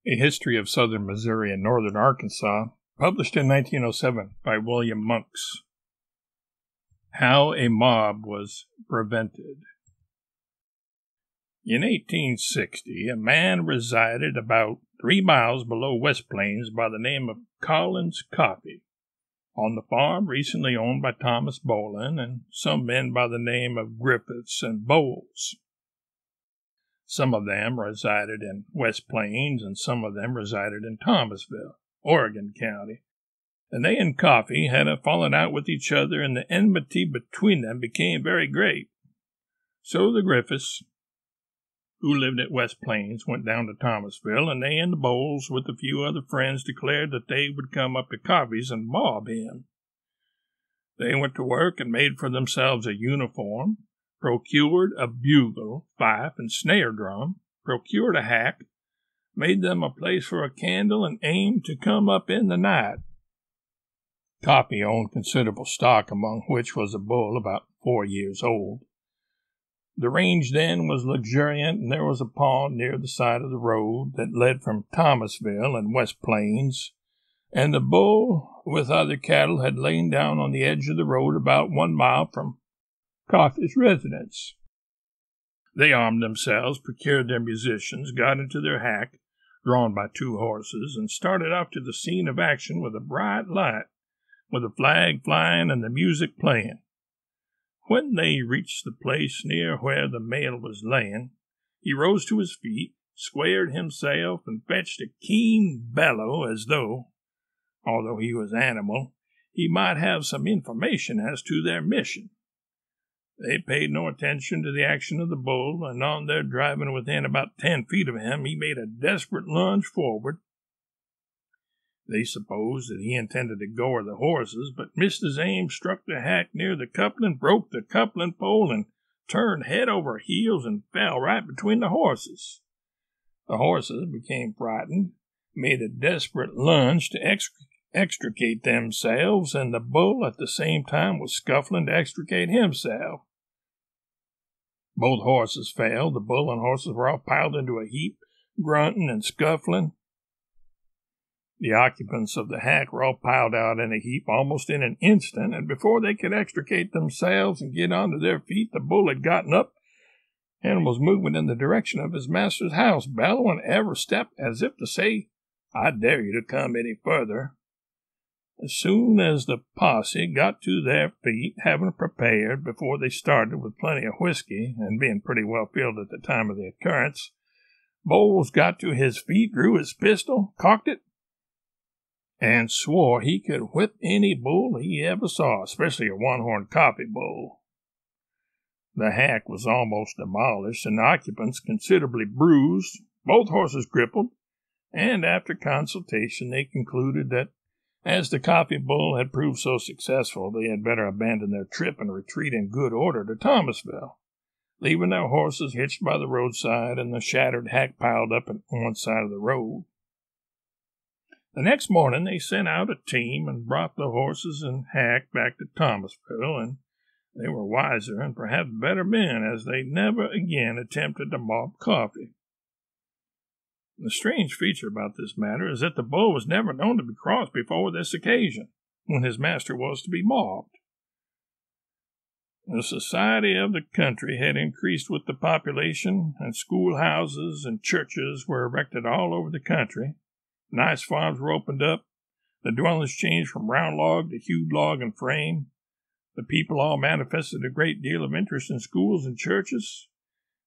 A History of Southern Missouri and Northern Arkansas, published in 1907 by William Monks. How a Mob Was Prevented. In 1860, a man resided about 3 miles below West Plains by the name of Collins Coffee, on the farm recently owned by Thomas Bolin and some men by the name of Griffiths and Bowles. Some of them resided in West Plains, and some of them resided in Thomasville, Oregon County, and they and Coffee had fallen out with each other, and the enmity between them became very great. So the Griffiths, who lived at West Plains, went down to Thomasville, and they and the Bowles, with a few other friends, declared that they would come up to Coffee's and mob him. They went to work and made for themselves a uniform, procured a bugle, fife, and snare drum, procured a hack, made them a place for a candle, and aimed to come up in the night. Coffee owned considerable stock, among which was a bull about 4 years old. The range then was luxuriant, and there was a pond near the side of the road that led from Thomasville and West Plains, and the bull with other cattle had lain down on the edge of the road about 1 mile from Coffee's residence. They armed themselves, procured their musicians, got into their hack, drawn by 2 horses, and started off to the scene of action with a bright light, with a flag flying and the music playing. When they reached the place near where the mail was laying, he rose to his feet, squared himself, and fetched a keen bellow as though, although he was animal, he might have some information as to their mission. They paid no attention to the action of the bull, and on their driving within about 10 feet of him, he made a desperate lunge forward. They supposed that he intended to gore the horses, but missed his aim, struck the hack near the coupling, broke the coupling pole, and turned head over heels and fell right between the horses. The horses became frightened, made a desperate lunge to extricate themselves, and the bull at the same time was scuffling to extricate himself. Both horses fell. The bull and horses were all piled into a heap, grunting and scuffling. The occupants of the hack were all piled out in a heap almost in an instant, and before they could extricate themselves and get onto their feet, the bull had gotten up and was moving in the direction of his master's house, bellowing every step as if to say, "I dare you to come any further." As soon as the posse got to their feet, having prepared before they started with plenty of whiskey, and being pretty well filled at the time of the occurrence, Bowles got to his feet, drew his pistol, cocked it, and swore he could whip any bull he ever saw, especially a one-horned Coffee bull. The hack was almost demolished, and the occupants considerably bruised, both horses crippled, and after consultation they concluded that as the Coffee bull had proved so successful, they had better abandon their trip and retreat in good order to Thomasville, leaving their horses hitched by the roadside and the shattered hack piled up on one side of the road. The next morning they sent out a team and brought the horses and hack back to Thomasville, and they were wiser and perhaps better men, as they never again attempted to mob Coffee. The strange feature about this matter is that the bull was never known to be crossed before this occasion, when his master was to be mobbed. The society of the country had increased with the population, and schoolhouses and churches were erected all over the country. Nice farms were opened up, the dwellings changed from round log to hewed log and frame. The people all manifested a great deal of interest in schools and churches,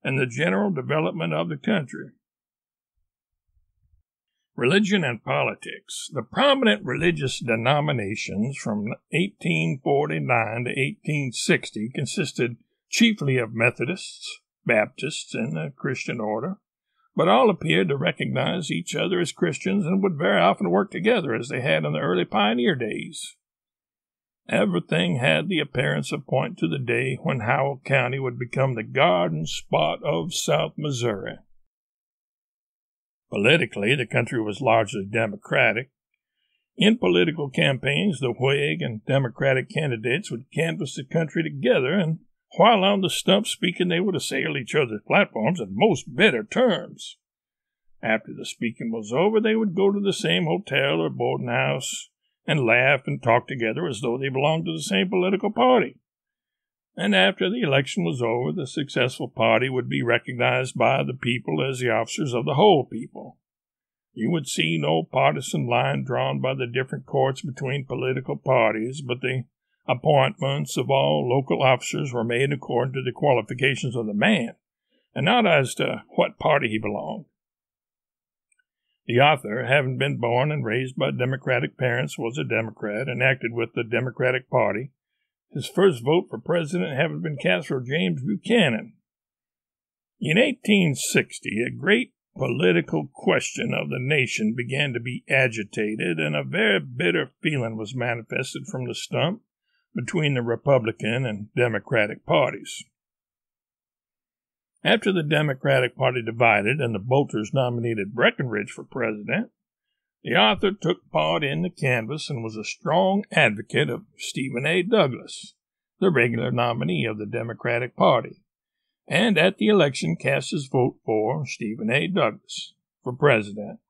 and the general development of the country. Religion and politics. The prominent religious denominations from 1849 to 1860 consisted chiefly of Methodists, Baptists, and the Christian order, but all appeared to recognize each other as Christians and would very often work together as they had in the early pioneer days. Everything had the appearance of pointing to the day when Howell County would become the garden spot of South Missouri. Politically, the country was largely Democratic. In political campaigns, the Whig and Democratic candidates would canvass the country together, and while on the stump speaking, they would assail each other's platforms in most bitter terms. After the speaking was over, they would go to the same hotel or boarding house and laugh and talk together as though they belonged to the same political party. And after the election was over, the successful party would be recognized by the people as the officers of the whole people. You would see no partisan line drawn by the different courts between political parties, but the appointments of all local officers were made according to the qualifications of the man, and not as to what party he belonged. The author, having been born and raised by Democratic parents, was a Democrat and acted with the Democratic Party, his first vote for president having been cast for James Buchanan. In 1860, a great political question of the nation began to be agitated, and a very bitter feeling was manifested from the stump between the Republican and Democratic parties. After the Democratic Party divided and the Bolters nominated Breckinridge for president, the author took part in the canvass and was a strong advocate of Stephen A. Douglas, the regular nominee of the Democratic Party, and at the election cast his vote for Stephen A. Douglas for president.